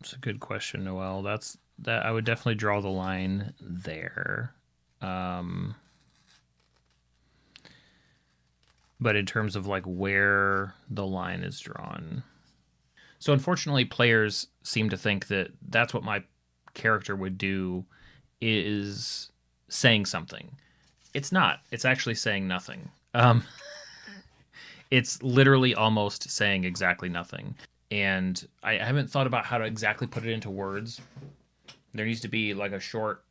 It's a good question, Noel. That I would definitely draw the line there. Um, but in terms of like where the line is drawn, so unfortunately, players seem to think that that's what my character would do is saying something. It's not. It's actually saying nothing. It's literally almost saying exactly nothing. And I haven't thought about how to exactly put it into words. There needs to be like a short,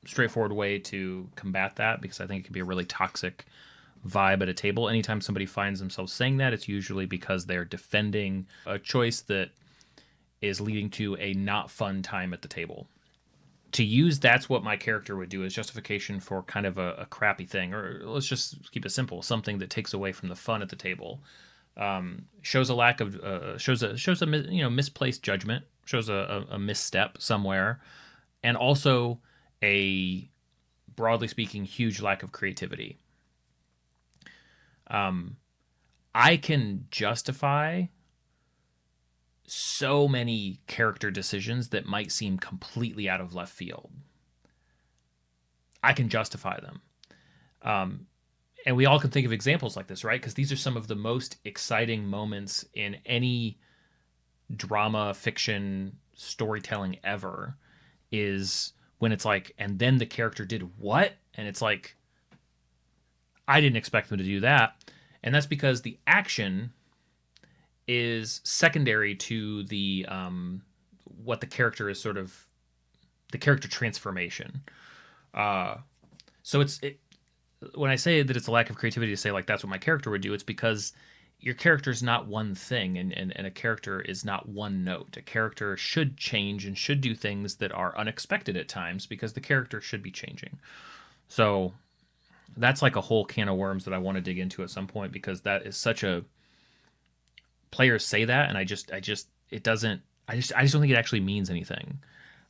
straightforward way to combat that because I think it can be a really toxic vibe at a table. Anytime somebody finds themselves saying that, it's usually because they're defending a choice that is leading to a not fun time at the table. To use that's what my character would do as justification for kind of a crappy thing, or let's just keep it simple, something that takes away from the fun at the table, shows a lack of shows a misplaced judgment, shows a misstep somewhere, and also a broadly speaking huge lack of creativity. I can justify so many character decisions that might seem completely out of left field. I can justify them. And we all can think of examples like this, right? Because these are some of the most exciting moments in any drama, fiction, storytelling ever is when it's like, and then the character did what? And it's like, I didn't expect them to do that. And that's because the action is secondary to the what the character is sort of the character transformation. So when I say that it's a lack of creativity to say like that's what my character would do, it's because your character is not one thing and a character is not one note. A character should change and should do things that are unexpected at times because the character should be changing. So that's like a whole can of worms that I want to dig into at some point because that is such a players say that and it doesn't I just don't think it actually means anything.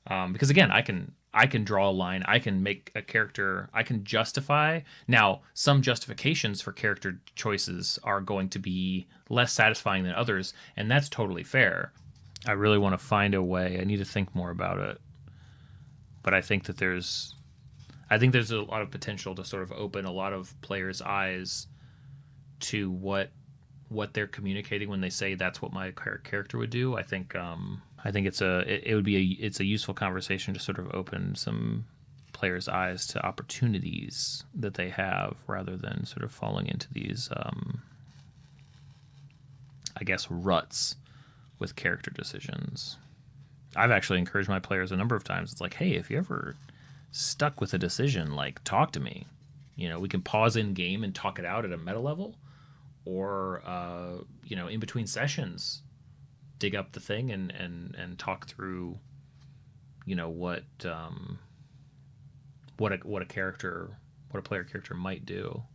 Because again, I can draw a line, I can make a character, I can justify. Now, some justifications for character choices are going to be less satisfying than others, and that's totally fair. I really want to find a way. I need to think more about it, but I think there's a lot of potential to sort of open a lot of players' eyes to what they're communicating when they say that's what my character would do. I think it would be it's a useful conversation to sort of open some players' eyes to opportunities that they have rather than sort of falling into these I guess ruts with character decisions. I've actually encouraged my players a number of times. It's like, hey, if you ever stuck with a decision, like talk to me. We can pause in game and talk it out at a meta level, or in between sessions dig up the thing and talk through what a player character might do.